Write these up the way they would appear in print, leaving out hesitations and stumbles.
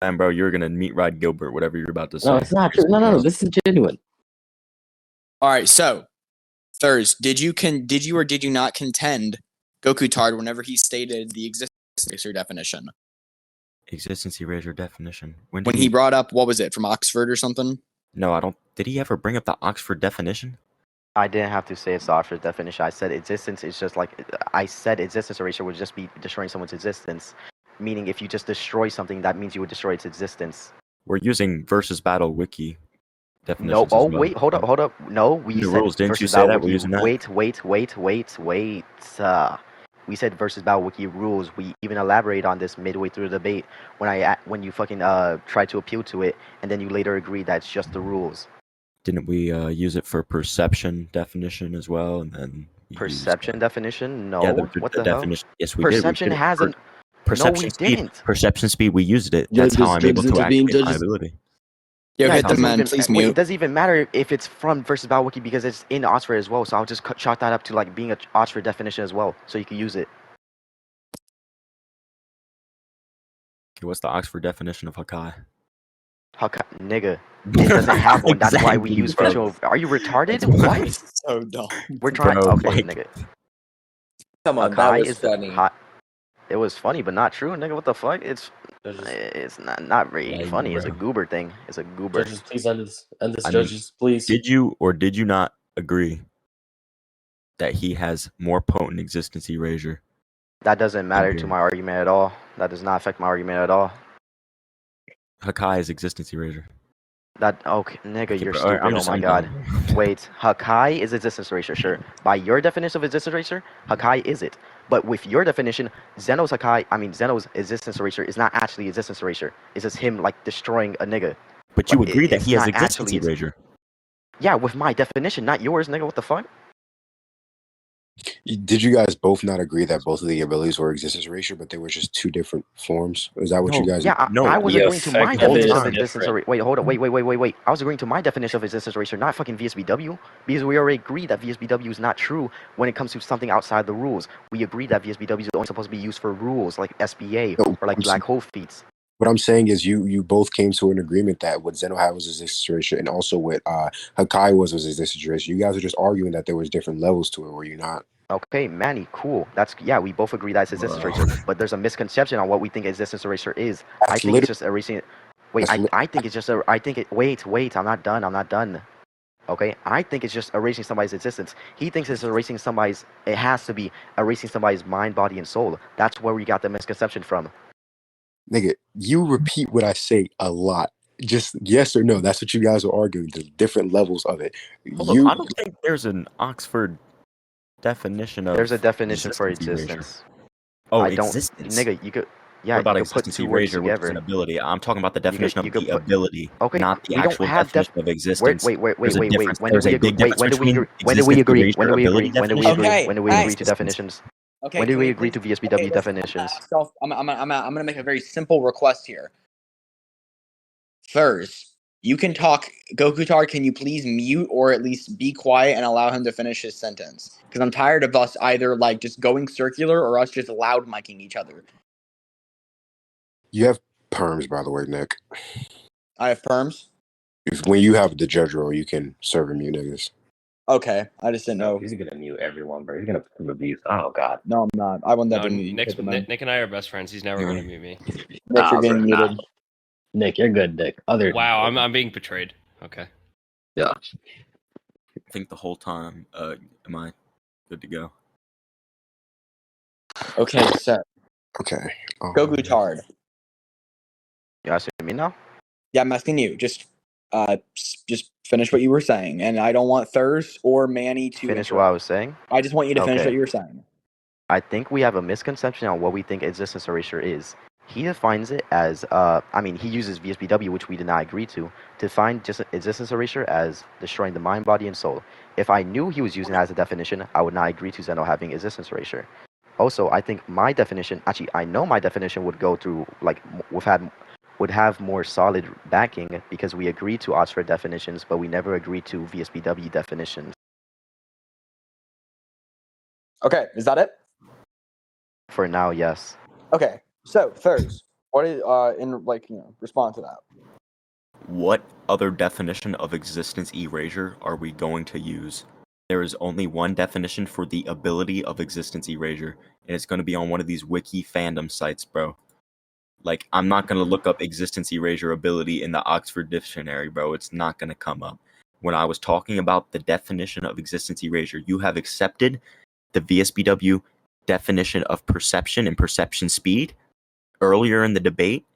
And bro, you're gonna meet ride Gilbert, whatever you're about to say. No, it's not true. No. This is genuine. All right, so Thurs, did you or did you not contend Goku Tard whenever he stated the existence eraser definition? Existence eraser definition. When he brought up, what was it, from Oxford or something? No, I don't. Did he ever bring up the Oxford definition? I didn't have to say it's the Oxford definition. I said existence is just like existence erasure would just be destroying someone's existence. Meaning, if you just destroy something, that means you would destroy its existence. We're using versus battle wiki definitions. No. Oh, well. wait. Hold up. No, we the said rules. Didn't you versus say battle that? wiki. We're using that. Wait. We said versus battle wiki rules. We even elaborate on this midway through the debate when you fucking tried to appeal to it, and then you later agreed that it's just the rules. Didn't we use it for perception definition as well? And then perception definition? No. Yeah, what the the hell? definition. Yes, we perception did. has an. Perception No, we speed. didn't. Perception speed. We used it. That's how I'm able to activate my ability. Yo, hit the man. Please mute. It doesn't even matter if it's from versus battle wiki because it's in Oxford as well. So I'll just chalk that up to like being an Oxford definition as well, so you can use it. Okay, what's the Oxford definition of Hakai? Hakai, nigga. It doesn't have one. That's why we use virtual. Are you retarded? What? So dumb. We're trying. Bro, okay, like, nigga. Come on, Hakai that was is funny. It was funny, but not true, nigga. What the fuck? It's not very funny. Bro. It's a goober thing. It's a goober. Judges, please end this. Judges, please. Did you or did you not agree that he has more potent existence erasure? That doesn't matter to my argument at all. That does not affect my argument at all. Hakai is existence erasure. Okay, nigga, you're stupid. Oh my god. Wait, Hakai is existence erasure, sure. By your definition of existence erasure, Hakai is it. But with your definition, Zeno's existence erasure is not actually existence erasure. It's just him like destroying a nigga. But you agree that he has existence erasure. Yeah, with my definition, not yours, nigga. What the fuck? Did you guys both not agree that both of the abilities were existence erasure, but they were just two different forms? Is that what you guys? Yeah, I was agreeing to my definition of existence erasure. Wait, hold up, wait. I was agreeing to my definition of existence erasure, not fucking VSBW, because we already agreed that VSBW is not true when it comes to something outside the rules. We agreed that VSBW is only supposed to be used for rules like SBA or like black hole feats. What I'm saying is you both came to an agreement that what Zeno had was existence erasure, and also what Hakai was existence erasure. You guys were just arguing that there was different levels to it, were you not? Okay, Manny, cool. We both agree that's existence erasure, but there's a misconception on what we think existence erasure is. I think it's just erasing. Wait, I think it's just Wait, I'm not done. Okay, I think it's just erasing somebody's existence. He thinks it's erasing somebody's. It has to be erasing somebody's mind, body, and soul. That's where we got the misconception from. Nigga, you repeat what I say a lot. Just yes or no. That's what you guys are arguing. The different levels of it. I don't think there's an Oxford definition of. There's a definition for existence. Oh, existence. Nigga, you could. Yeah, what about you could put two words together. An ability. I'm talking about the definition of the ability, okay, not the actual definition of existence. Wait. When do we agree? When do we agree to definitions? Okay, when do we agree to VSBW definitions? I'm gonna make a very simple request here. Thurs, you can talk. Goku Tard, can you please mute or at least be quiet and allow him to finish his sentence? Because I'm tired of us either like just going circular or us just loud micing each other. You have perms, by the way, Nick. I have perms? When you have the judge role, you can serve him, you niggas. Okay, I just didn't know. He's gonna mute everyone, bro. He's gonna put him abuse. Oh god. No, I'm not. I want that to mute. Nick and I are best friends. He's never gonna mute me. Nick, you're getting muted. Nick, you're good, Nick. Wow, I'm being betrayed. Okay. Yeah. I think the whole time, am I good to go? Okay, so. Okay. Goku Tard. You asking me now? Yeah, I'm asking you. Just finish what you were saying, and I don't want Thurs or Manny to finish what I was saying. I just want you to finish what you were saying. I think we have a misconception on what we think existence erasure is. He defines it as, he uses VSBW, which we did not agree to define just existence erasure as destroying the mind, body, and soul. If I knew he was using that as a definition, I would not agree to Zeno having existence erasure. Also, I think my definition, I know my definition would go through, would have more solid backing because we agreed to Oxford definitions, but we never agreed to VSBW definitions. Okay, is that it? For now, yes. Okay, so Thurs, What is respond to that? What other definition of existence erasure are we going to use? There is only one definition for the ability of existence erasure, and it's going to be on one of these wiki fandom sites, bro. Like, I'm not going to look up existence erasure ability in the Oxford Dictionary, bro. It's not going to come up. When I was talking about the definition of existence erasure, you have accepted the VSBW definition of perception and perception speed earlier in the debate.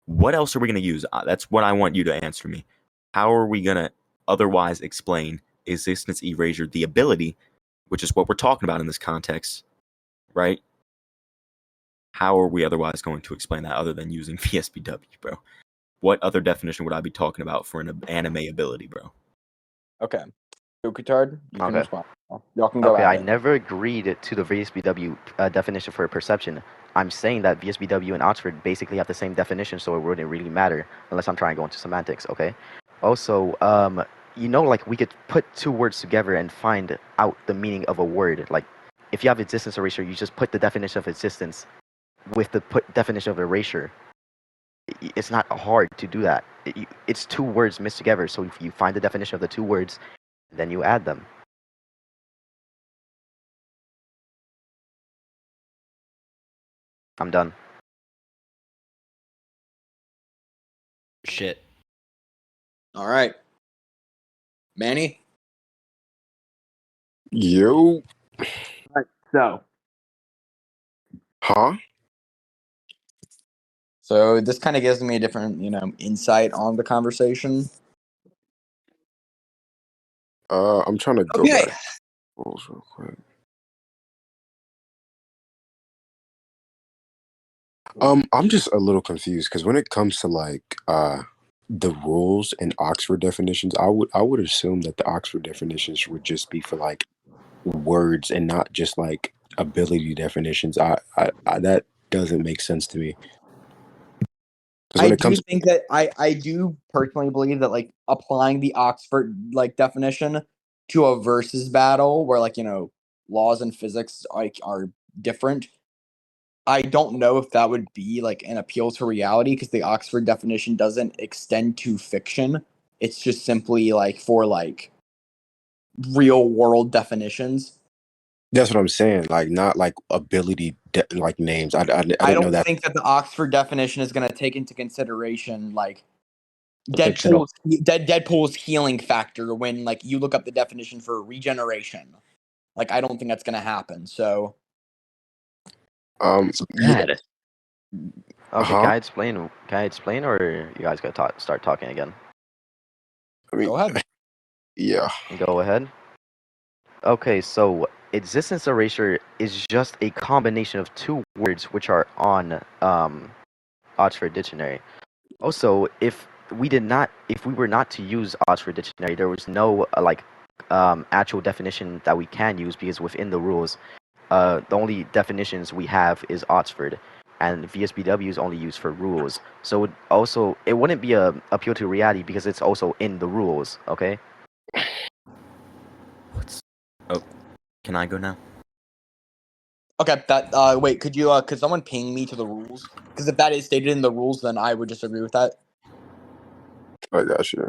What else are we going to use? That's what I want you to answer me. How are we going to otherwise explain existence erasure, the ability, which is what we're talking about in this context, right? How are we otherwise going to explain that other than using VSBW, bro? What other definition would I be talking about for an anime ability, bro? Okay. Gokutard, you can Okay. respond. Y'all can go Okay, at I it. never agreed to the VSBW definition for perception. I'm saying that VSBW and Oxford basically have the same definition, so it wouldn't really matter unless I'm trying to go into semantics, okay? Also, like we could put two words together and find out the meaning of a word. Like, if you have existence erasure, you just put the definition of existence with the definition of erasure. It's not hard to do that. It's two words mixed together, so if you find the definition of the two words, then you add them. I'm done. Shit. All right. Manny? Yo. So. Huh? So this kind of gives me a different, insight on the conversation. I'm trying to go Okay. back rules real quick. I'm just a little confused because when it comes to the rules and Oxford definitions, I would assume that the Oxford definitions would just be for like words and not just like ability definitions. I that doesn't make sense to me. I do think that I do personally believe that like applying the Oxford definition to a versus battle where laws and physics are different. I don't know if that would be like an appeal to reality because the Oxford definition doesn't extend to fiction. It's just simply for real world definitions. That's what I'm saying. Like not like ability names. I didn't know that. Think that the Oxford definition is going to take into consideration fictional. Deadpool's healing factor when you look up the definition for regeneration. I don't think that's going to happen. So Yeah. Okay, Uh-huh. Can I explain, or you guys gotta start talking again? I mean, go ahead. Yeah. Go ahead. Okay, so existence erasure is just a combination of two words which are on Oxford Dictionary. Also, if we were not to use Oxford Dictionary, there was no actual definition that we can use because within the rules, the only definitions we have is Oxford, and VSBW is only used for rules. So it wouldn't be a appeal to reality because it's also in the rules. Okay. Can I go now? Okay, wait, could someone ping me to the rules? Because if that is stated in the rules, then I would disagree with that. I got you.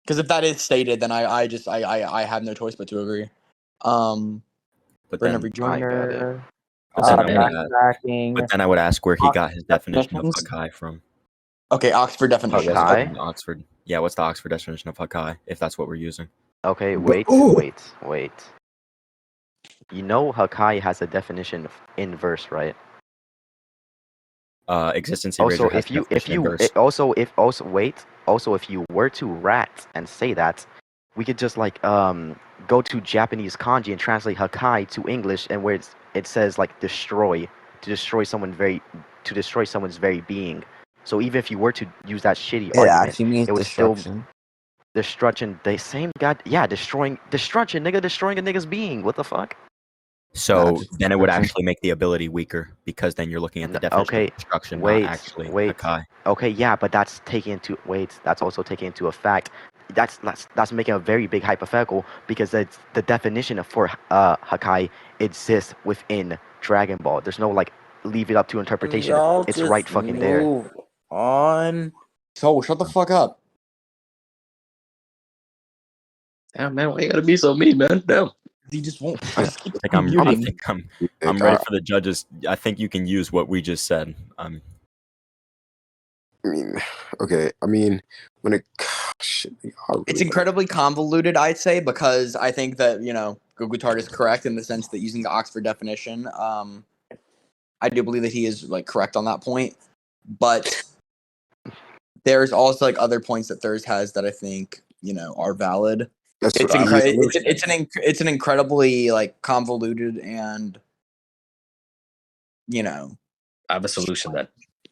Because if that is stated, then I have no choice but to agree. But Bring then, every joiner. but then I would ask where he got his definition of definitions? Hakai from. Okay, Oxford definition. Hakai? Okay. Oxford. Yeah, what's the Oxford definition of Hakai, if that's what we're using? Okay, wait. You know Hakai has a definition in verse, right? Existence erasure Also, has if you verse. if you were to rat and say that, we could just go to Japanese kanji and translate Hakai to English, and where it says destroy, to destroy someone's very being. So even if you were to use that shitty It argument, actually means it would still destruction. destruction. The same god, yeah, destroying destruction, nigga, destroying a nigga's being. What the fuck? So just then it would destruction. actually make the ability weaker because then you're looking at the definition of destruction, not actually Hakai. Okay, yeah, but that's also taking into a fact. That's making a very big hypothetical because the definition for Hakai exists within Dragon Ball. There's no like leave it up to interpretation. Y'all It's just right fucking there. move on. So shut the fuck up. Damn, man, why you gotta be so mean, man? Damn. He just won't. I Just keep think I'm muting. I'm ready for the judges. I think you can use what we just said. I mean, okay. I mean, when it shit, It's incredibly convoluted, I'd say, because I think that Goku Tard is correct in the sense that using the Oxford definition, I do believe that he is like correct on that point. But there's also like other points that Thurs has that I think are valid. That's It's what I mean. it's an incredibly like convoluted and I have a solution then.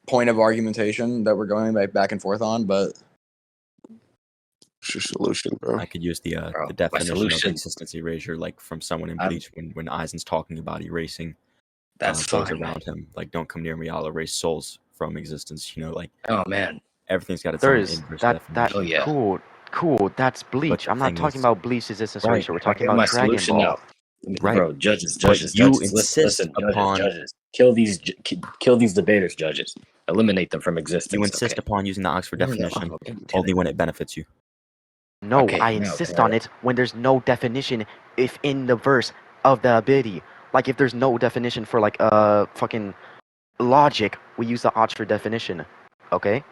point of argumentation that we're going back and forth on, but What's your solution, bro? I could use the Bro, my definition of solution- existence erasure, like from someone in I'm- Bleach when Aizen's talking about erasing That's those fine. around him. Like, don't come near me, I'll erase souls from existence. Like Oh man. everything's got its own Thurs, inverse that definition. Oh, yeah. cool. That's Bleach. the I'm not thing talking is- about Bleach existence Right. erasure. We're talking I about my Dragon solution Ball. now. Right. Bro, judges, But you judges, insist upon- judges. Kill these debaters, judges. Eliminate them from existence. You insist upon using the Oxford No, definition okay, only when it benefits you. No, Okay, I no, insist okay. on it when there's no definition if in the verse of the ability. Like if there's no definition for like fucking logic, we use the Oxford definition. Okay?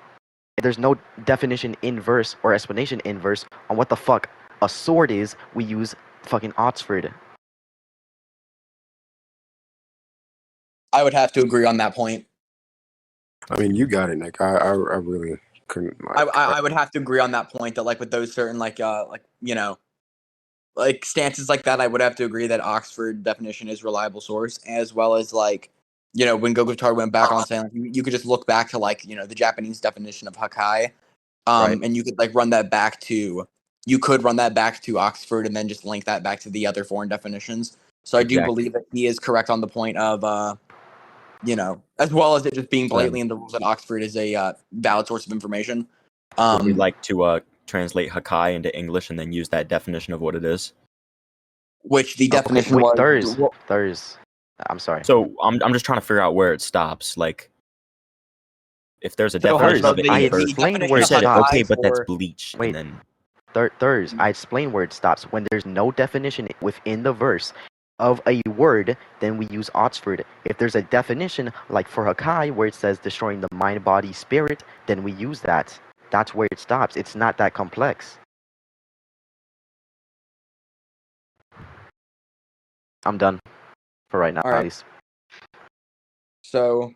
If there's no definition in verse or explanation in verse on what the fuck a sword is, we use fucking Oxford. I would have to agree on that point. I mean, you got it, Nick. I really couldn't. I would have to agree on that point that like with those certain like stances like that, I would have to agree that Oxford definition is reliable source, as well as like when Goku Tard went back on saying like, you could just look back to like the Japanese definition of Hakai, Right. and you could like run that back to Oxford and then just link that back to the other foreign definitions. So I do Exactly. believe that he is correct on the point of as well as it just being blatantly in the rules that Oxford is a valid source of information. Would we like to translate Hakai into English and then use that definition of what it is? Which the definition Wait, was Thurs. I'm sorry. So I'm just trying to figure out where it stops. Like, if there's a So, definition Thurs, of it I in verse, explained definition where you it said stops. okay, but that's for- Bleach. Wait. And then Thurs, I explain where it stops. When there's no definition within the verse of a word, then we use Oxford. If there's a definition, like for Hakai, where it says destroying the mind, body, spirit, then we use that. That's where it stops. It's not that complex. I'm done for right now, All right. at least. So,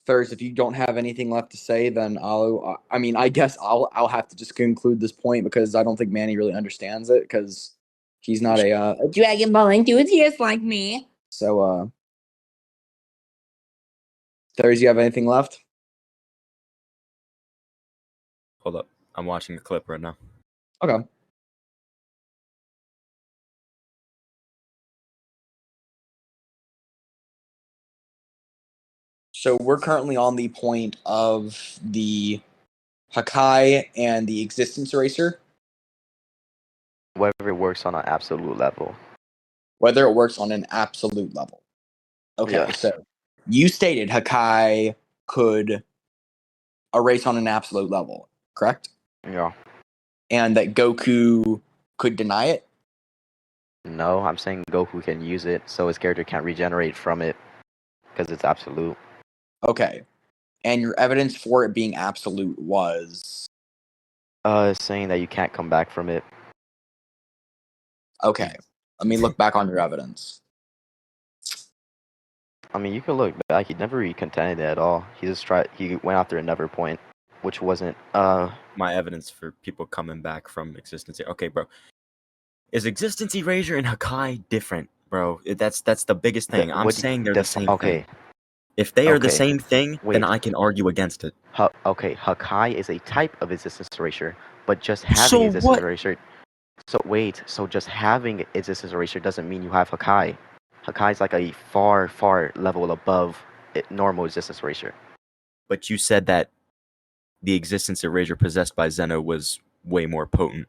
Thurs, if you don't have anything left to say, then I guess I'll have to just conclude this point because I don't think Manny really understands it because he's not a Dragon Ball enthusiast like me. so. Thurs, you have anything left? hold up, I'm watching a clip right now. Okay. So we're currently on the point of the Hakai and the existence eraser. Whether it works on an absolute level. Whether it works on an absolute level. Okay, Yes. so you stated Hakai could erase on an absolute level, correct? Yeah. And that Goku could deny it? No, I'm saying Goku can use it, so his character can't regenerate from it because it's absolute. Okay. And your evidence for it being absolute was? Saying that you can't come back from it. Okay. Let me look back on your evidence. I mean, you can look back. He never really contended it at all. He just tried. He went after another point, which wasn't. My evidence for people coming back from existence. Okay, bro. Is existence erasure and Hakai different, bro? That's the biggest thing. I'm saying they're the same okay. thing. If they are the Okay. same thing, then Wait. I can argue against it. Okay, Hakai is a type of existence erasure, but just having So existence what? erasure. So just having existence erasure doesn't mean you have Hakai. Hakai is like a far, far level above normal existence erasure. But you said that the existence erasure possessed by Zeno was way more potent.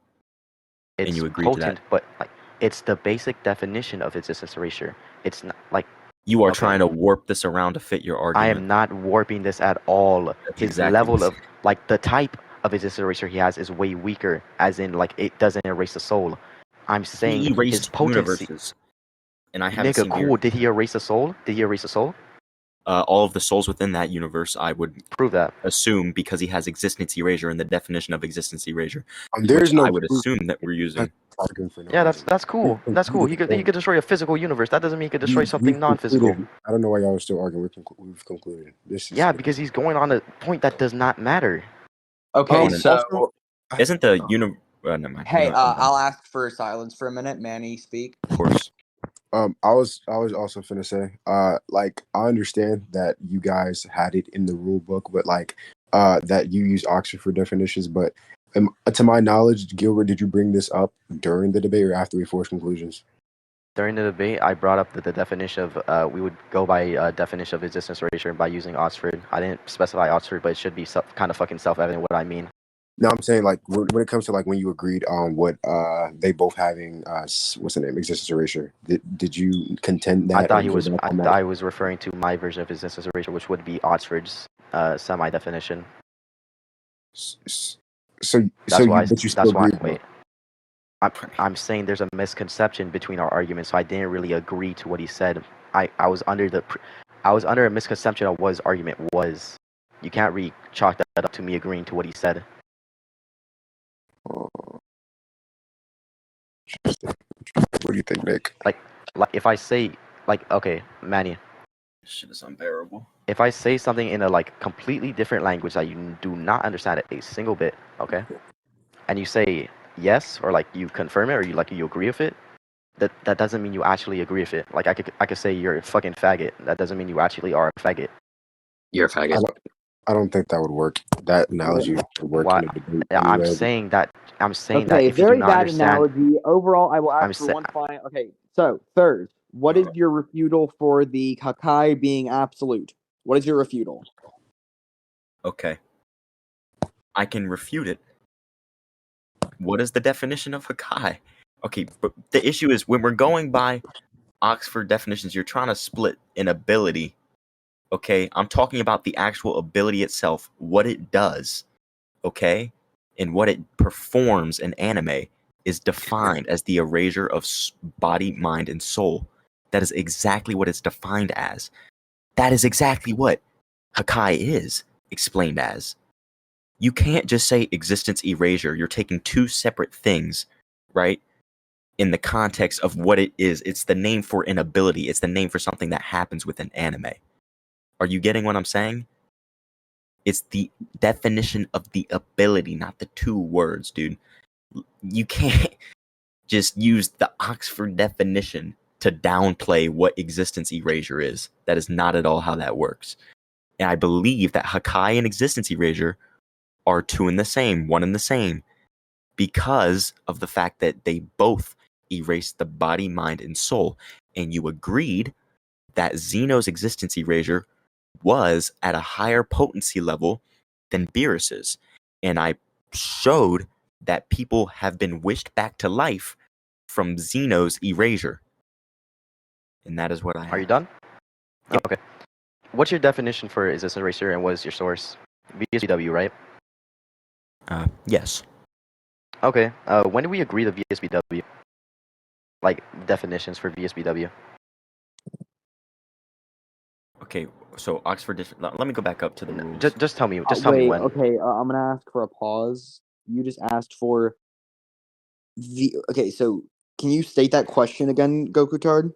It's you agreed to that? potent, but like It's the basic definition of existence erasure. It's not like You are Okay. trying to warp this around to fit your I argument. am not warping this at all. That's His exactly level what of like the type of existence erasure he has is way weaker, as in like it doesn't erase the soul. I'm saying he his erased potency. universes, and I haven't Nigga, seen cool. Did he erase the soul? Did he erase the soul? all of the souls within that universe. I would Prove that. assume because he has existence erasure in the definition of existence erasure, There's which no I would proof assume that we're using. arguing for no Yeah, reason. that's cool. That's cool. He could destroy a physical universe. That doesn't mean he could destroy something We've non-physical. concluded. I don't know why y'all are still arguing. We've concluded. This is Yeah, because he's going on a point that does not matter. Okay, and so also- Isn't the never mind. hey, No, I'm done. I'll ask for silence for a minute. Manny, speak. Of course. I was also finna say, like I understand that you guys had it in the rule book, but like, that you use Oxford for definitions. But to my knowledge, Gilbert, did you bring this up during the debate or after we forced conclusions? During the debate, I brought up the definition of we would go by definition of existence erasure by using Oxford. I didn't specify Oxford, but it should be kind of fucking self-evident what I mean. No, I'm saying like when it comes to like when you agreed on what they both having what's the name existence erasure. Did you contend that? I thought or I was referring to my version of existence erasure, which would be Oxford's semi-definition. So That's why. but you still agree. Wait. I'm saying there's a misconception between our arguments, so I didn't really agree to what he said. I was under a misconception of what his argument was. You can't really chalk that up to me agreeing to what he said. What do you think, Nick? Like if I say okay, Manny. This shit is unbearable. If I say something in a like completely different language that you do not understand a single bit, okay, and you say yes or like you confirm it or you agree with it, that doesn't mean you actually agree with it. Like I could say you're a fucking faggot. That doesn't mean you actually are a faggot. You're a faggot. I don't think that would work. That analogy would work Why? in a debate. I'm saying that Okay, if you do very not bad understand, analogy. Overall, I will I'm ask for sa- one final. Okay, so Thurs, what is your refutal for the Hakai being absolute? What is your refutal? Okay. I can refute it. What is the definition of Hakai? Okay, but the issue is when we're going by Oxford definitions, you're trying to split an ability. Okay, I'm talking about the actual ability itself, what it does. Okay, and what it performs in anime is defined as the erasure of body, mind, and soul. That is exactly what it's defined as. That is exactly what Hakai is explained as. You can't just say existence erasure. You're taking two separate things, right? In the context of what it is. It's the name for an ability. It's the name for something that happens with an anime. Are you getting what I'm saying? It's the definition of the ability, not the two words, dude. You can't just use the Oxford definition to downplay what existence erasure is. That is not at all how that works. And I believe that Hakai and existence erasure are two in the same, one in the same, because of the fact that they both erase the body, mind, and soul. And you agreed that Zeno's existence erasure was at a higher potency level than Beerus's. And I showed that people have been wished back to life from Zeno's erasure. And that is what I have. Are you done? Yep. Okay. What's your definition for existence erasure and what is your source? VSBW, right? Yes. Okay. When did we agree to VSBW? Like definitions for VSBW. Okay, so Oxford. Let me go back up to the rules. Just tell me. Just tell me Wait, when. okay, I'm gonna ask for a pause. You just asked for the. Okay, so can you state that question again, Goku Tard?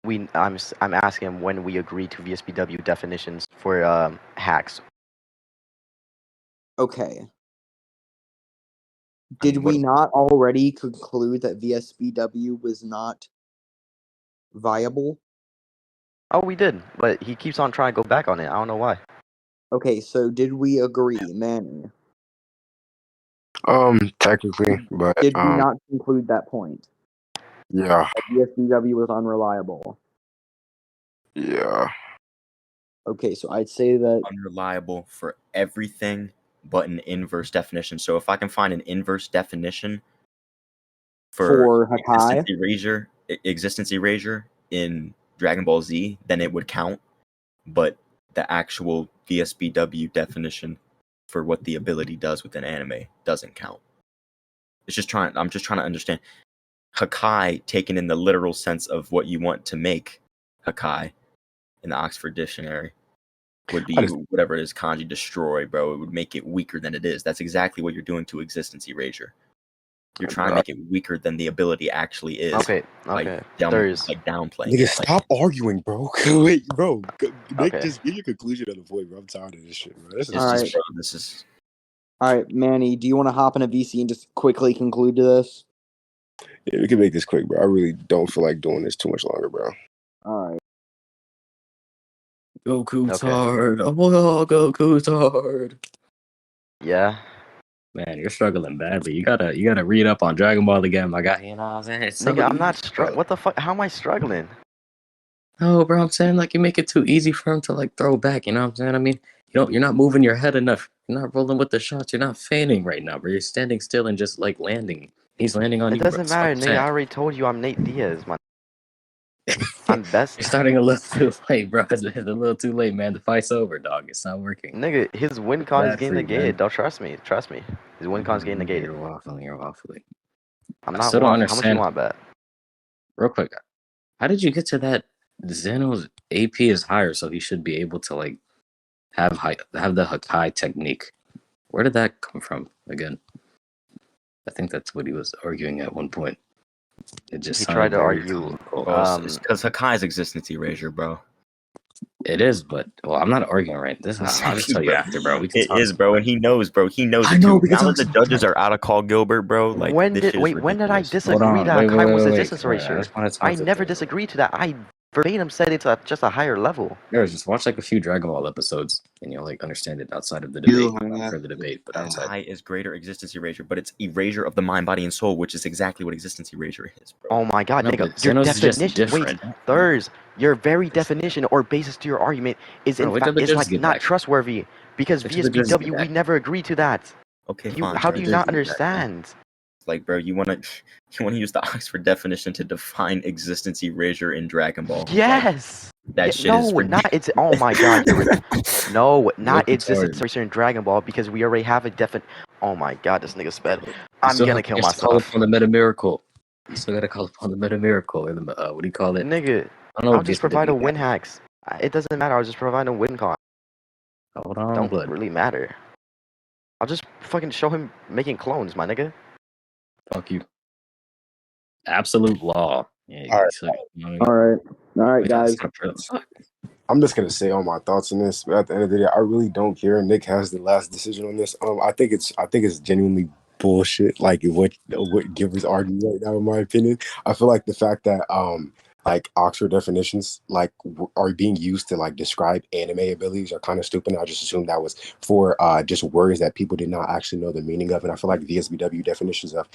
I'm asking him when we agreed to VSBW definitions for hacks. Okay. Did we not already conclude that VSBW was not viable? Oh, we did, but he keeps on trying to go back on it. I don't know why. Okay, so did we agree, Manny? Technically, but Did we not conclude that point? yeah, That VSBW was unreliable. yeah. Okay, so I'd say that Unreliable for everything but an inverse definition. So if I can find an inverse definition For Hakai? existence erasure in Dragon Ball Z, then it would count. But the actual VSBW definition for what the ability does within anime doesn't count. I'm just trying to understand Hakai taken in the literal sense of what you want to make Hakai in the Oxford Dictionary would be whatever it is, kanji destroy, bro. It would make it weaker than it is. That's exactly what you're doing to existence erasure. You're trying to make it weaker than the ability actually is. Okay. Thurs. Like downplaying. Nigga, stop arguing, bro. Wait, bro. Nick, Okay. just give your conclusion on the point, bro. I'm tired of this shit, bro. This is All right, Manny, do you want to hop in a VC and just quickly conclude to this? Yeah, we can make this quick, bro. I really don't feel like doing this too much longer, bro. All right. Goku's hard. Oh my god, Goku's hard. Yeah. Man, you're struggling badly. You gotta read up on Dragon Ball again, my guy. You know what I'm saying? It's so Nigga, I'm easy, not struggling. What the fuck? How am I struggling? No, bro, I'm saying like you make it too easy for him to like throw back. You know what I'm saying? I mean, you're not moving your head enough. You're not rolling with the shots. You're not feigning right now, bro. You're standing still and just like landing. He's landing on you. It doesn't bro. matter, Stop nigga. saying. I already told you I'm Nate Diaz, man. I'm best. You're starting a little too late, bro. It's a little too late, man. The fight's over, dog. It's not working. Nigga, his win con is Bad getting for you, negated. man. Don't trust me. Trust me. His win con is getting negated. You're waffling. I'm I not still don't waffling. How much understand. you want, bet? Real quick, how did you get to that? Zeno's AP is higher, so he should be able to like have the Hakai technique. Where did that come from again? I think that's what he was arguing at one point. It just He sounded tried to very argue. comical. it's because Hakai's existence erasure, bro. It is, but well, I'm not arguing right. I'll just tell you after, bro. We can It talk. is, bro, and he knows, bro. He knows. I know, it too. because Now I'm that the judges are out of call, Gilbert, bro. Like when this did shit is when did I ridiculous. disagree that Wait, Hakai was a wait. distance Come on, eraser? I just want to talk I to never Thurs. disagreed to that. I verbatim said it's just a higher level. Just watch like a few Dragon Ball episodes, and you'll like understand it outside of the debate. Not for the debate, but outside. Hakai is greater existence erasure, but it's erasure of the mind, body, and soul, which is exactly what existence erasure is, bro. Oh my god, No, nigga. but Your Xenos is just definition, wait, different. Thurs, your very definition or basis to your argument is Bro, in wait till fact the is judges like get not back. trustworthy because Wait till the judges get VSBW we back. never agreed to that. Okay, fine. How do you not Judges get back, man. understand? Like, bro, you wanna use the Oxford definition to define existence erasure in Dragon Ball? Yes. Like, that shit is not it's. Oh my god, no, not Goku's existence hard. eraser in Dragon Ball because we already have a definite. Oh my god, this nigga sped. You I'm still gonna have kill to call myself, upon the meta miracle. You still gotta call upon the meta miracle. Or the, what do you call it? nigga. I don't know I'll what just VSBW provide a win is. hacks. It doesn't matter. I'll just provide a win con. Hold on, Don't blood. really matter. I'll just fucking show him making clones, my nigga. Fuck you. Absolute law. Yeah, All right. so, you know, All right, guys. I'm just gonna say all my thoughts on this. But at the end of the day, I really don't care. Nick has the last decision on this. I think it's genuinely bullshit. Like what Gilbert's arguing right now, in my opinion. I feel like the fact that like Oxford definitions are being used to like describe anime abilities are kind of stupid. I just assumed that was for just words that people did not actually know the meaning of. And I feel like VSBW definitions of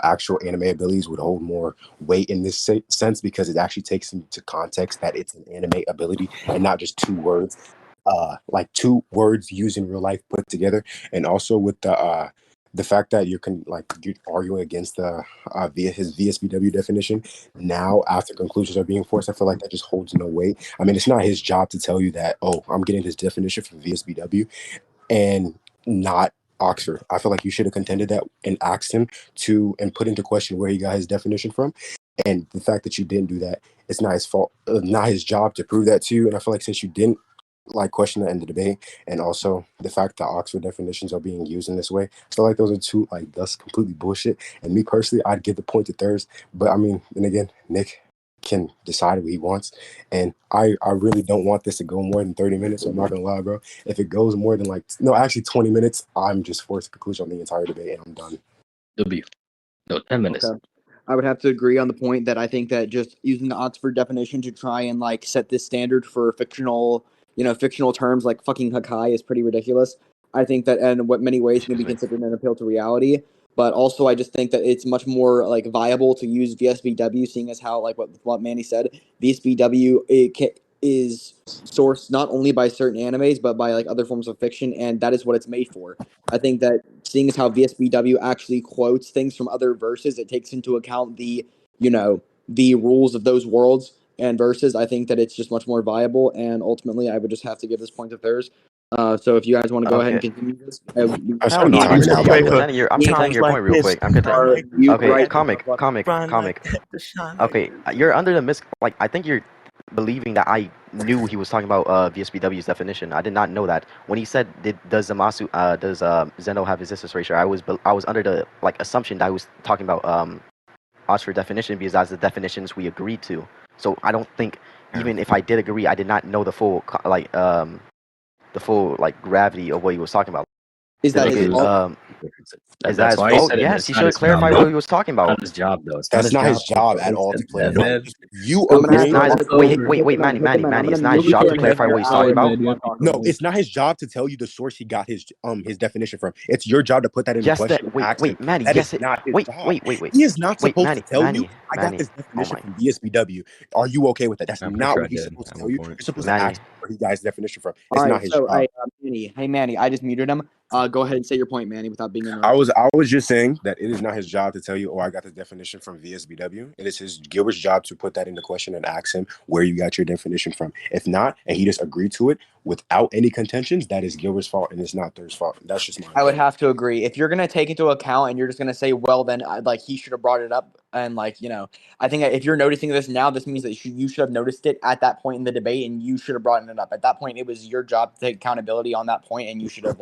actual anime abilities would hold more weight in this sense because it actually takes into context that it's an anime ability and not just two words, like two words used in real life put together. And also with the fact that you're arguing against via his VSBW definition now after conclusions are being forced, I feel like that just holds no weight. I mean, it's not his job to tell you that, oh, I'm getting this definition from VSBW and not Oxford. I feel like you should have contended that and asked him and put into question where he got his definition from. And the fact that you didn't do that, it's not his fault, not his job to prove that to you. And I feel like since you didn't question that in the debate, and also the fact that Oxford definitions are being used in this way, I feel like those are two that's completely bullshit. And me personally, I'd give the point to Thurs, but I mean, and again, Nick can decide what he wants, and I really don't want this to go more than 30 minutes. I'm not gonna lie, bro. If it goes more than 20 minutes, I'm just forced to conclusion on the entire debate, and I'm done. W. No, 10 minutes. Okay. I would have to agree on the point that I think that just using the Oxford definition to try and set this standard for fictional terms like fucking Hakai is pretty ridiculous. I think that in what many ways can be considered an appeal to reality, but also I just think that it's much more viable to use VSBW, seeing as how what Manny said, VSBW is sourced not only by certain animes but by like other forms of fiction, and that is what it's made for. I think that seeing as how VSBW actually quotes things from other verses, it takes into account the the rules of those worlds and verses. I think that it's just much more viable, and ultimately, I would just have to give this point to Thurs. So if you guys want to go ahead and continue this, I'm Hell spending no, time I'm now, by the way. I'm contending your point real quick. I'm contending. you Okay, right comic. Okay, you're under the I think you're believing that I knew he was talking about VSBW's definition. I did not know that. When he said, does Zeno have existence ratio? I was under the assumption that I was talking about Oxford definition because that's the definitions we agreed to. So I don't think, even if I did agree, I did not know the full gravity of what he was talking about. Is that his fault? Is that his fault? Yes, he should clarify what he was talking about. Not his job, though. That's not his job at all to clarify. Man. You I'm gonna agreeing? have to- Wait, Manny. It's not his job to clarify what he's talking about. No, it's not his job to tell you the source he got his definition from. It's your job to put that in the question. Wait, Manny. That Yes, is not his wait. job. He is not supposed to tell you, I got this definition from VSBW. Are you okay with that? That's not what he's supposed to tell you. You're supposed to ask where he got his definition from. It's not his job. Hey, Manny, I just muted him. Go ahead and say your point, Manny, without being I was just saying that it is not his job to tell you, I got the definition from VSBW. It is Gilbert's job to put that in the question and ask him where you got your definition from. If not, and he just agreed to it without any contentions, that is Gilbert's fault and it's not Thurs' fault. That's just my opinion. I would have to agree. If you're gonna take into account and you're just gonna say, well, then he should have brought it up, and I think that if you're noticing this now, this means that you should have noticed it at that point in the debate, and you should have brought it up at that point. It was your job to take accountability on that point, and you should have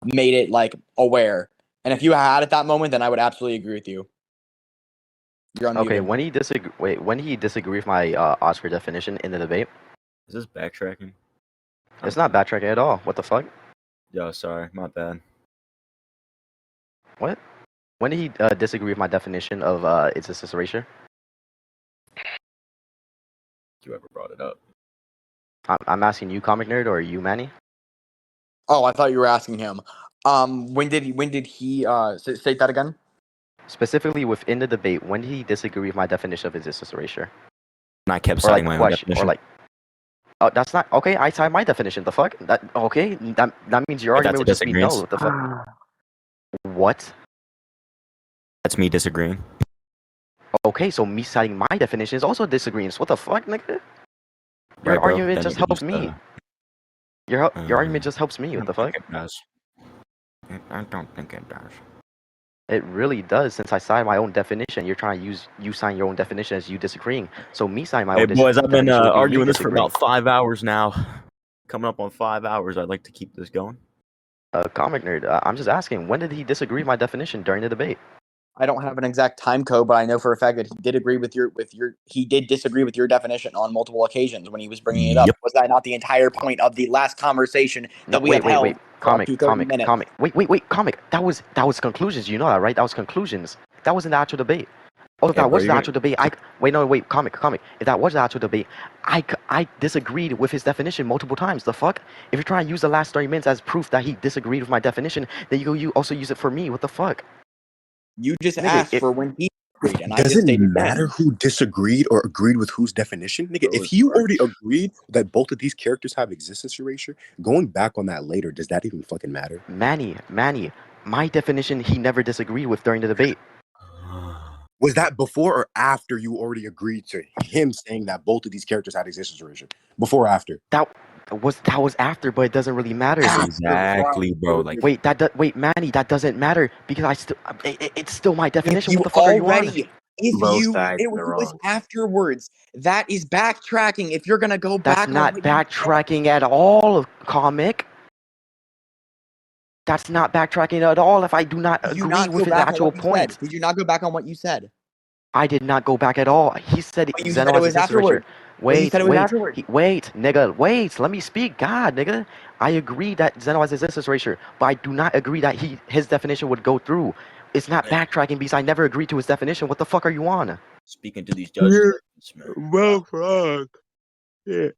made it aware. And if you had at that moment, then I would absolutely agree with you. You're unmuted. Okay, when he disagreed with my Oscar definition in the debate. Is this backtracking? It's not backtracking at all. What the fuck? Yo, sorry, my bad. What? When did he disagree with my definition of existence erasure? You ever brought it up? I'm asking you, comic nerd, or you, Manny? Oh, I thought you were asking him. When did he state that again? Specifically within the debate, when did he disagree with my definition of existence erasure? And I kept citing my own definition. Oh, that's not okay. I cite my definition. The fuck? That means your argument would just be no. What the fuck? What? That's me disagreeing. Okay, so me citing my definition is also disagreeing. So what the fuck, nigga? Your argument just helps me. Your argument just helps me. What the fuck? It does. I don't think it does. It really does. Since I cited my own definition, you're trying to use you sign your own definition as you disagreeing. So me citing my own definition. Hey boys, I've been arguing this for about 5 hours now. Coming up on 5 hours. I'd like to keep this going. Comic nerd. I'm just asking. When did he disagree with my definition during the debate? I don't have an exact time code, but I know for a fact that he did agree with he did disagree with your definition on multiple occasions when he was bringing it up. Was that not the entire point of the last conversation that we held? Wait. Comic. Wait. Comic. That was conclusions. You know that, right? That was conclusions. That wasn't the actual debate. Oh, if that was the actual debate, comic. If that was the actual debate, I disagreed with his definition multiple times. The fuck? If you're trying to use the last 30 minutes as proof that he disagreed with my definition, then you also use it for me. What the fuck? You just asked for when he agreed, and does it matter who disagreed or agreed with whose definition? Nigga, if he already agreed that both of these characters have existence erasure, going back on that later, does that even fucking matter? Manny, my definition he never disagreed with during the debate. Was that before or after you already agreed to him saying that both of these characters had existence erasure? Before or after? That was after, but it doesn't really matter. Exactly, bro. Wait, Manny, that doesn't matter because it's still my definition. What the fuck are you on? If it was afterwards, that is backtracking. If you're gonna go back, that's not backtracking at all, comic. That's not backtracking at all. If I do not agree with the actual point, did you not go back on what you said? I did not go back at all. He said you said it was afterwards. Wait, nigga, wait. Let me speak. God, nigga. I agree that Zeno has existence erasure, but I do not agree that his definition would go through. It's not backtracking because I never agreed to his definition. What the fuck are you on? Speaking to these judges, both wrong. Yeah.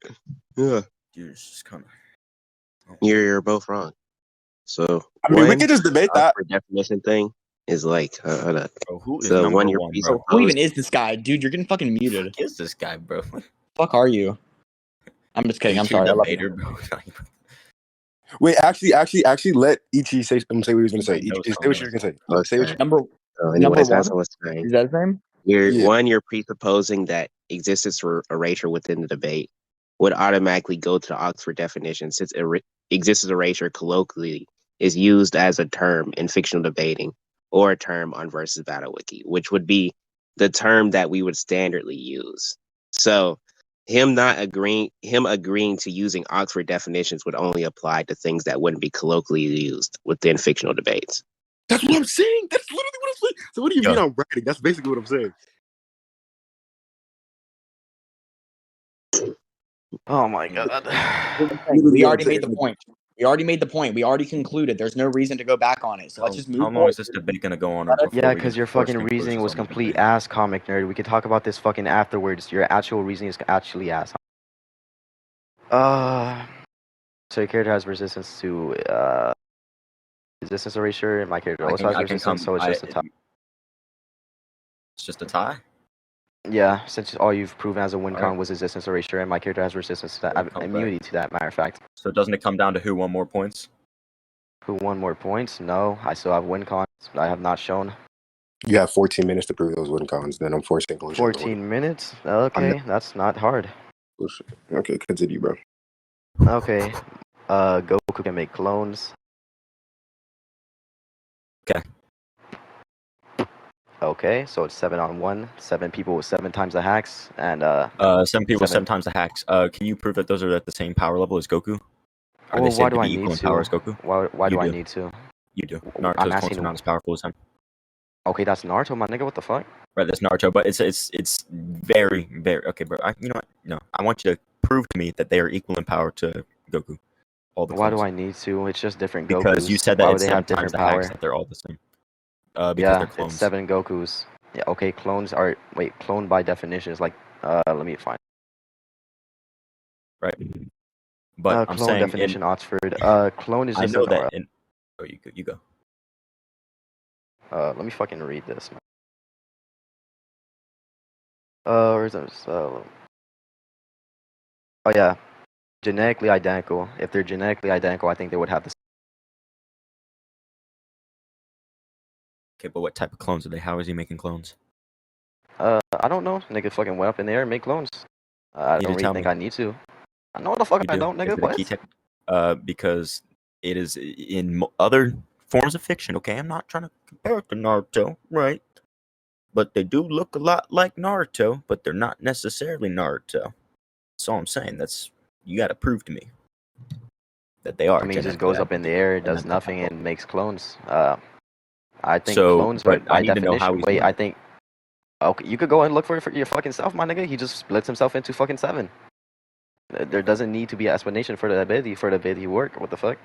You're just kind of. You're both wrong. So I mean, we can just debate that. Definition thing is Bro, who is so number one, bro? Who even is this guy, dude? You're getting fucking muted. Who is this guy, bro? Fuck are you? I'm just kidding. I'm Ichi sorry. I love debater, you. bro. Wait, actually, let Ichi say what he was gonna say. Right, no, Ichi, say what you're gonna say. Okay. Say what you. Number So number anyways, one. as I was saying, Is that his name? Yeah. you're presupposing that existence or erasure within the debate would automatically go to the Oxford definition, since existence erasure colloquially is used as a term in fictional debating or a term on versus battle wiki, which would be the term that we would standardly use. So him agreeing to using Oxford definitions would only apply to things that wouldn't be colloquially used within fictional debates. That's what I'm saying. That's literally what I'm saying. So what do you mean I'm writing? That's basically what I'm saying. Oh my god. We already made the point. We already concluded. There's no reason to go back on it. So let's just move How long forward. is this debate gonna go on? Yeah, because your fucking reasoning was complete ass, comic nerd. We could talk about this fucking afterwards. Your actual reasoning is actually ass. So your character has resistance to resistance erasure, and my character also has resistance, so it's just a tie. It's just a tie? Yeah, since all you've proven as a win con was resistance erasure, and my character has resistance to that, immunity to that, matter of fact. So doesn't it come down to who won more points? Who won more points? No, I still have win cons. I have not shown. You have 14 minutes to prove those win cons. Then I'm forcing conclusion. 14 minutes? Okay, that's not hard. Okay, continue, bro. Okay, Goku can make clones. Okay. Okay, so it's 7-on-1. 7 people with 7 times the hacks, and 7 people with 7 times the hacks. Can you prove that those are at the same power level as Goku? Are they said to be equal in power as Goku? Why do I need to? You do. Naruto's clones are not as powerful as him. Okay, that's Naruto, my nigga. What the fuck? Right, that's Naruto, but it's very, very okay, bro. You know what? No, I want you to prove to me that they are equal in power to Goku. All the Why clones. do I need to? It's just different Gokus. Because you said that why it's would they have 7 times different the power? hacks that they're all the same. Because Yeah, they're clones. it's 7 Gokus. Yeah, okay, clones are clone by definition is like let me find. Right. But I'm clone saying definition Oxford. Clone is I just know that oh, you go. let me fucking read this, man. Where's this? Oh yeah, genetically identical. If they're genetically identical, I think they would have this. Okay, but what type of clones are they? How is he making clones? I don't know. Nigga fucking went up in the air and make clones. I don't really think I need to. I know what the fuck I don't, nigga. What? Because it is in other forms of fiction. Okay, I'm not trying to compare it to Naruto, right? But they do look a lot like Naruto, but they're not necessarily Naruto. That's all I'm saying. You got to prove to me that they are. I mean, it just goes up in the air, does nothing, and makes clones. I think clones are by definition. Wait, I think. Okay, you could go and look for it for your fucking self, my nigga. He just splits himself into fucking 7. There doesn't need to be an explanation for the ability to work. What the fuck?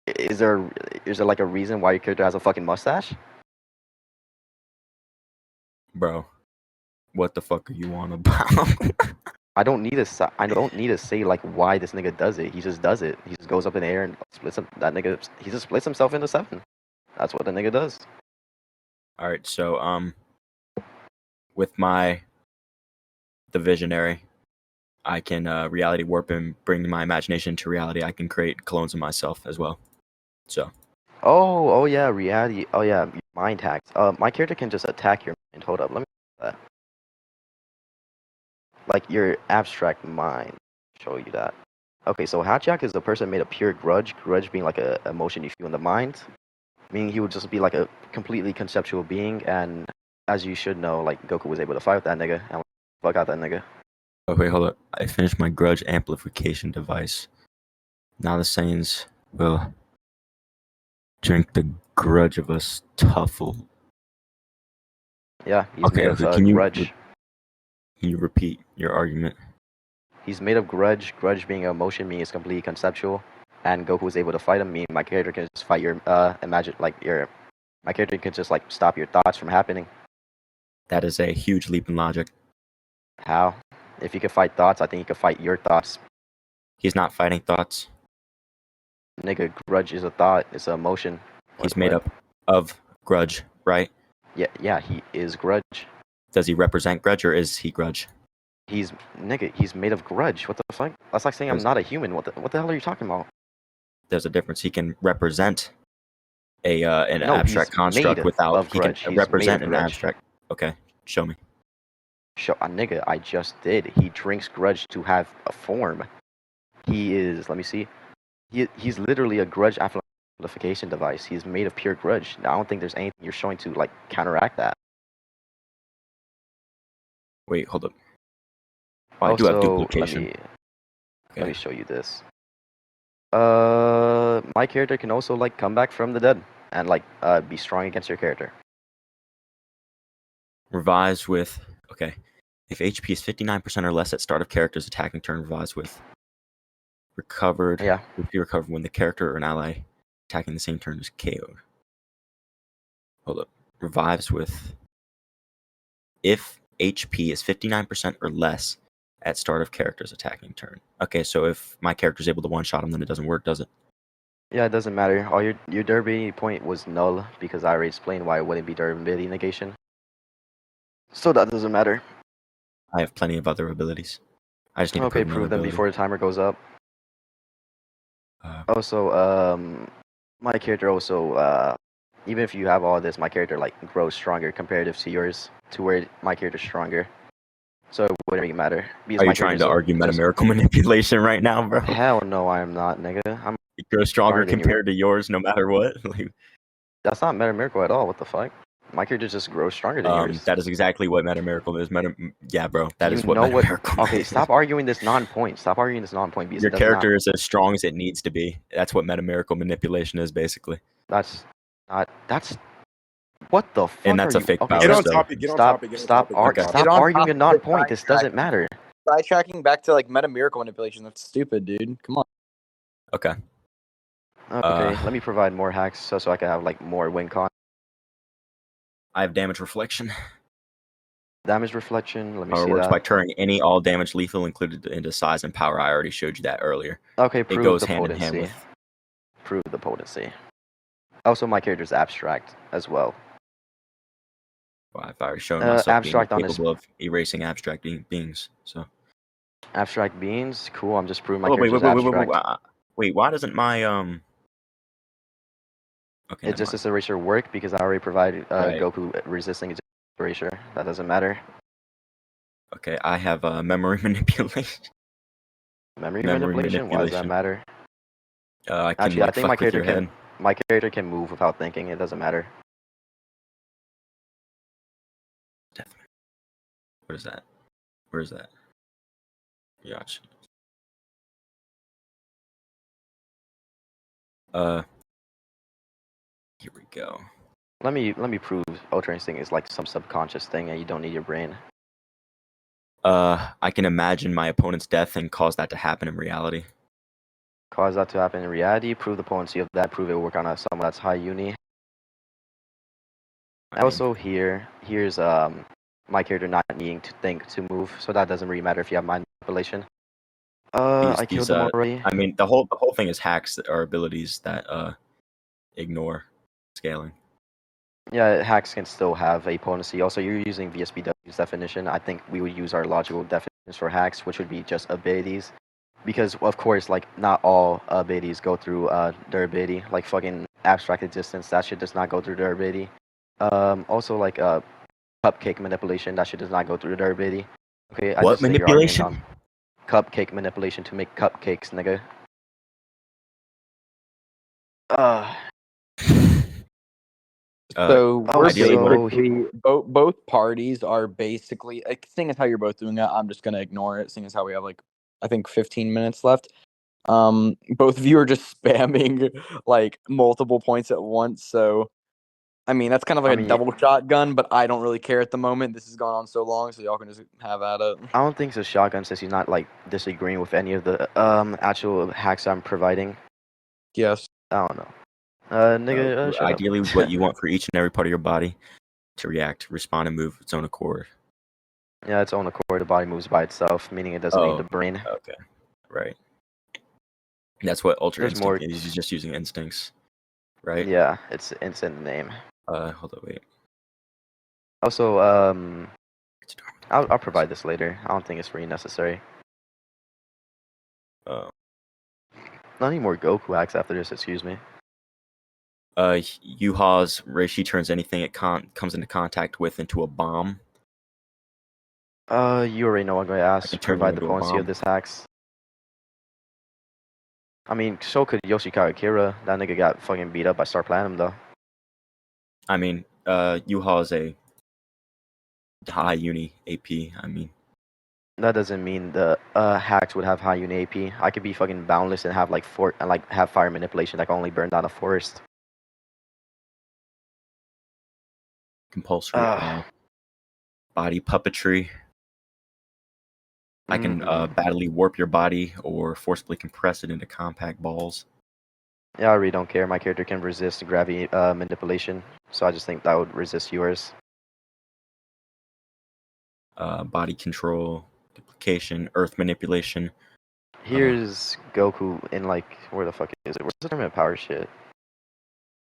Is there like a reason why your character has a fucking mustache? Bro, what the fuck are you on about? I don't need to say like why this nigga does it. He just does it. He just goes up in the air and splits him. He just splits himself into 7. That's what the nigga does. All right, so with the visionary, I can reality warp and bring my imagination to reality. I can create clones of myself as well. So. Oh yeah, reality. Oh yeah, mind hacks. My character can just attack your mind. Hold up, let me do that. Like your abstract mind. Show you that. Okay, so Hatchak is a person made of pure grudge. Grudge being like a emotion you feel in the mind. Meaning he would just be like a completely conceptual being, and as you should know, like Goku was able to fight with that nigga and fuck out that nigga. Okay, hold up. I finished my grudge amplification device. Now the Saiyans will drink the grudge of us Tuffle. Yeah, he's made of grudge. Can you repeat your argument? He's made of grudge. Grudge being an emotion, meaning it's completely conceptual. And Goku was able to fight him. Me, my character can just fight your my character can just like stop your thoughts from happening. That is a huge leap in logic. How? If he could fight thoughts, I think he could fight your thoughts. He's not fighting thoughts. Nigga, grudge is a thought. It's an emotion. He's made up of grudge, right? Yeah, he is grudge. Does he represent grudge or is he grudge? He's made of grudge. What the fuck? That's like saying I'm not a human. What the hell are you talking about? There's a difference. He can represent an No, abstract he's construct made without. of He can grudge. He's made represent of an grudge. abstract. Okay, show me. Nigga, I just did. He drinks grudge to have a form. He is. Let me see. He's literally a grudge amplification device. He's made of pure grudge. Now, I don't think there's anything you're showing to like counteract that. Wait, hold up. Oh, I do have duplication. Let me show you this. My character can also like come back from the dead and like be strong against your character. Revise with, okay. If HP is 59% or less at start of character's attacking turn, revise with recovered. Yeah. Will be recovered when the character or an ally attacking the same turn is KO'd. Hold up. Revives with if HP is 59% or less at start of character's attacking turn. Okay, so if my character is able to one-shot him, then it doesn't work, does it? Yeah, it doesn't matter. All your durability point was null because I already explained why it wouldn't be durability negation. So that doesn't matter. I have plenty of other abilities. I just need to prove them before the timer goes up. Also, my character also, even if you have all this, my character like grows stronger comparative to yours, to where my character's stronger. So it wouldn't really matter. Are you trying to argue metamerical manipulation right now, bro? Hell no, I am not, nigga. It grows stronger compared to yours, no matter what. That's not metamerical at all. What the fuck? My character just grows stronger than yours. That is exactly what metamerical is. Yeah, bro. That is what metamerical Okay, stop arguing this non-point. Stop arguing this non-point. Your character is as strong as it needs to be. That's what metamerical manipulation is, basically. That's not. That's what the fuck. And that's a fake power. Get on topic. Get on topic. Stop arguing a non-point. This doesn't matter. Sidetracking back to like metamerical manipulation. That's stupid, dude. Come on. Okay. Okay. Let me provide more hacks so I can have like more win con. I have damage reflection. Damage reflection. Let me see that. It works that. by turning any all damage lethal included into size and power. I already showed you that earlier. Okay, it goes hand in hand with. Prove the potency. Also, my character's abstract as well. Well, I've already shown myself abstract being capable of erasing abstract beings. So. Abstract beings, cool. I'm just proving my character's abstract. Wait, why doesn't my Okay. It just as erasure work because I already provided Goku resisting erasure. That doesn't matter. Okay, I have memory manipulation. Memory manipulation? Why does that matter? Actually, I think my character can move without thinking. It doesn't matter. What is that? Where is that? Gotcha. Here we go. Let me prove Ultra Instinct is like some subconscious thing and you don't need your brain. I can imagine my opponent's death and cause that to happen in reality. Cause that to happen in reality, prove the potency of that, prove it will work on someone that's high uni. Also here's my character not needing to think to move, so that doesn't really matter if you have mind manipulation. I killed them already. I mean the whole thing is hacks that are abilities that ignore scaling. Yeah, hacks can still have a potency. Also, you're using VSBW's definition. I think we would use our logical definitions for hacks, which would be just abilities. Because, of course, like, not all abilities go through durability. Like, fucking abstract existence, that shit does not go through durability. Also, like, cupcake manipulation, that shit does not go through durability. Okay, what manipulation? Cupcake manipulation to make cupcakes, nigga. So both parties are basically, seeing as how you're both doing it, I'm just gonna ignore it. Seeing as how we have like, I think 15 minutes left. Both of you are just spamming like multiple points at once. So, I mean that's kind of like a double shotgun, but I don't really care at the moment. This has gone on so long, so y'all can just have at it. I don't think it's a shotgun since he's not like disagreeing with any of the actual hacks I'm providing. Yes. I don't know. Nigga, ideally what you want for each and every part of your body to react, respond, and move its own accord. Yeah, its own accord. The body moves by itself, meaning it doesn't need the brain. Okay, right. That's what Ultra Instinct is. He's just using instincts, right? Yeah, it's in the name. Hold on, wait. Also, I'll provide this later. I don't think it's really necessary. Uh, Not any more Goku acts after this. Excuse me. Yuha's Reishi turns anything it comes into contact with into a bomb. You already know what I'm going to I ask. can turn you Provide the into a potency of bomb. this hacks. I mean, so could Yoshikawa Kira. That nigga got fucking beat up by Star Platinum though. I mean, Yuha is a high uni AP. I mean, That doesn't mean the hacks would have high uni AP. I could be fucking boundless and have like have fire manipulation that can only burn down a forest. compulsory body puppetry. I can badly warp your body or forcibly compress it into compact balls. Yeah, I really don't care. My character can resist gravity manipulation, so I just think that would resist yours. Body control, duplication, earth manipulation. Here's Goku in like, where the fuck is it? Where's the tournament power shit?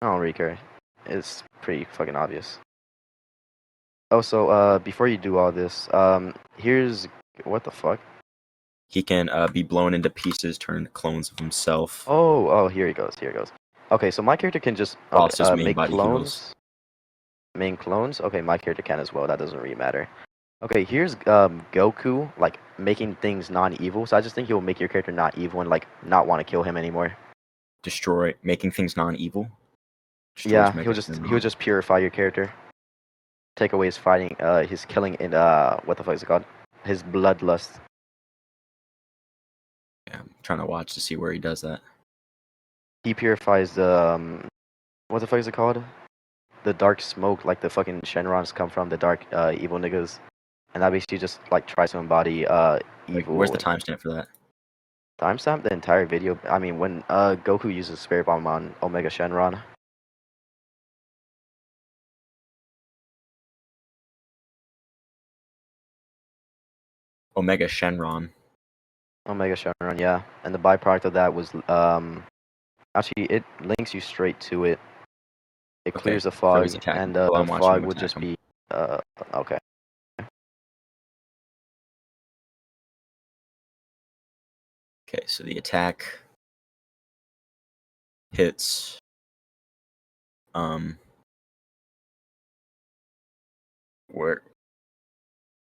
I don't really care. It's pretty fucking obvious. Also, before you do all this, here's, what the fuck? He can be blown into pieces, turned clones of himself. Oh, here he goes. Okay, so my character can just Lost his main make body clones. Main clones? Okay, my character can as well. That doesn't really matter. Okay, here's Goku, like, making things non-evil. So I just think he'll make your character not evil and, like, not want to kill him anymore. Destroy, making things non-evil. Yeah, he'll just purify your character. Take away his fighting, his killing, and what the fuck is it called? His bloodlust. Yeah, I'm trying to watch to see where he does that. He purifies the what the fuck is it called? The dark smoke, like the fucking Shenrons come from, the dark evil niggas, and that basically just like tries to embody evil. Where's the timestamp for that? Timestamp the entire video. I mean, when Goku uses Spirit Bomb on Omega Shenron. Omega Shenron. Omega Shenron, yeah. And the byproduct of that was actually it links you straight to it. It clears the fog, and the fog would just be okay. Okay, so the attack hits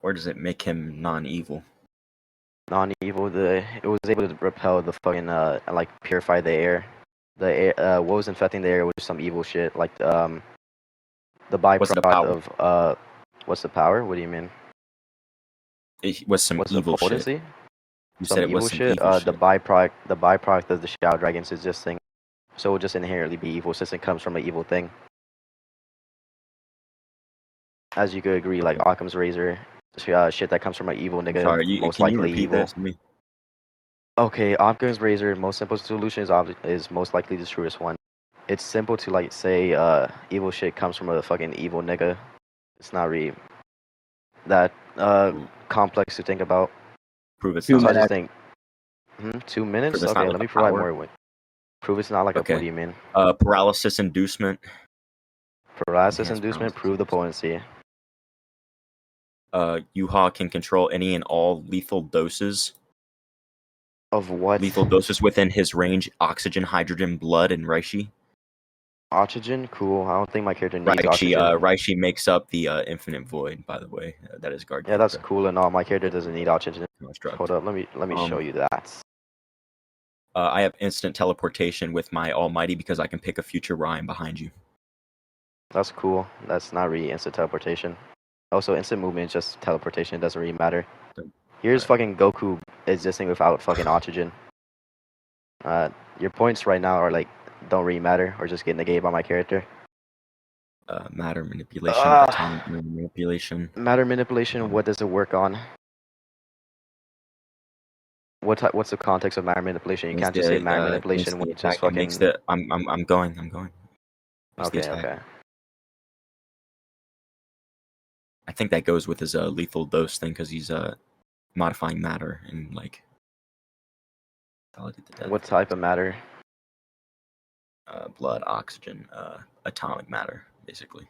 where does it make him non-evil? Non-evil, it was able to repel the fucking and like purify the air. The air, what was infecting the air was some evil shit, like the byproduct of what's the power? What do you mean? It was some evil shit. You said it was some evil shit. The byproduct of the Shadow Dragons is this thing, so it will just inherently be evil since it comes from an evil thing. As you could agree, like Occam's razor, shit that comes from an evil nigga. Sorry, most can likely you repeat evil. that to me? Okay, Occam's razor, most simple solution is most likely the truest one. It's simple to like say evil shit comes from a fucking evil nigga. It's not really that complex to think about. Prove it's so not. I just think 2 minutes. Okay, let me provide more. Prove it's not like okay. What do you mean? Paralysis inducement. Paralysis inducement. Prove the potency. Yuha can control any and all lethal doses. Of what? Lethal doses within his range: oxygen, hydrogen, blood, and Reishi. Oxygen? Cool. I don't think my character needs oxygen. Reishi makes up the infinite void, by the way. That is guard. Yeah, that's cool and all. My character doesn't need oxygen. Hold up, let me show you that. I have instant teleportation with my Almighty because I can pick a future Rhyme behind you. That's cool. That's not really instant teleportation. Also, instant movement is just teleportation. It doesn't really matter. Here's fucking Goku existing without fucking oxygen. Your points right now are like don't really matter or just get negated by my character. Matter manipulation. Atomic manipulation. Matter manipulation. What does it work on? What's the context of matter manipulation? You can't just say matter manipulation when you just fucking. Makes the, I'm going. Okay. I think that goes with his lethal dose thing because he's modifying matter and like. What type of matter? Blood, oxygen, atomic matter, basically.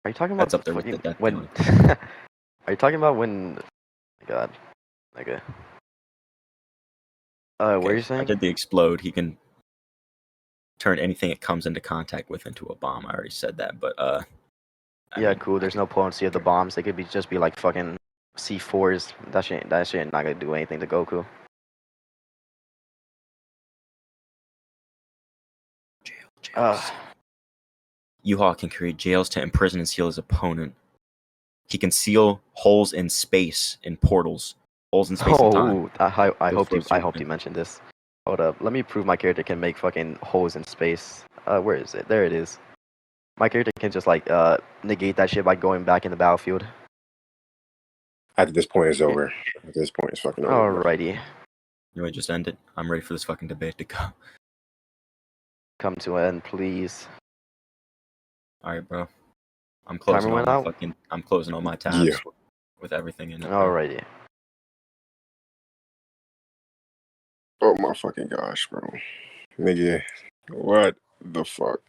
Are you talking about that's up there with the death when Are you talking about when? Oh my God, nigga. What are you I saying? did the explode. He can turn anything it comes into contact with into a bomb. I already said that, but Cool. There's no potency of the bombs. They could just be like fucking C4s. That shit not gonna do anything to Goku. Jails. Ywach can create jails to imprison and seal his opponent. He can seal holes in space in portals. Holes in space and time. I hope you mentioned this. Hold up. Let me prove my character can make fucking holes in space. Where is it? There it is. My character can just like negate that shit by going back in the battlefield. At this point, it's over. At this point, it's fucking over. Alrighty. You know, just end it. I'm ready for this fucking debate to go. Come to an end, please. Alright, bro. I'm closing all my tabs with everything in it. Alrighty. Oh my fucking gosh, bro. Nigga, what the fuck?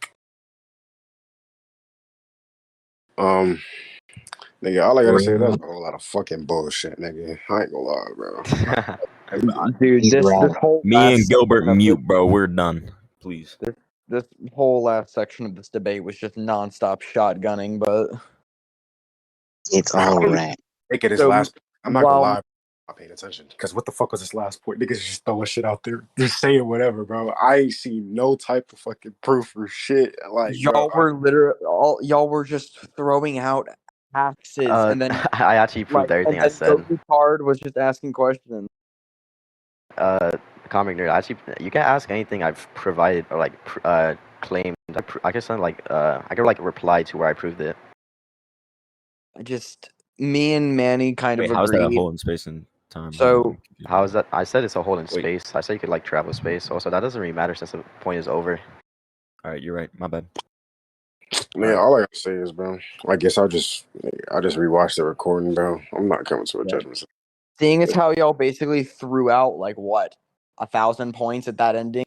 Nigga, all I gotta say is that's a whole lot of fucking bullshit, nigga. I ain't gonna lie, bro. Dude, this whole me and last Gilbert section of mute, bro. We're done. Please. this whole last section of this debate was just nonstop shotgunning, but It's all right. Nigga, this last. I'm not gonna lie. I'm not paying attention because what the fuck was this last point? Niggas just throwing shit out there, just saying whatever, bro. I ain't seen no type of fucking proof or shit. Like y'all were just throwing out axes, and then I actually proved everything I said. Goku Card was just asking questions. Comic nerd. Actually, you can ask anything I've provided or like claimed. I can send like I can like reply to where I proved it. Me and Manny kind of how's that a agreed. hole in space and time? So how is that? I said it's a hole in space. I said you could like travel space. Also, that doesn't really matter since the point is over. All right, you're right. My bad. Man, all I gotta say is, bro. I guess I'll just rewatch the recording, bro. I'm not coming to a judgment. Seeing as how y'all basically threw out like what 1,000 points at that ending.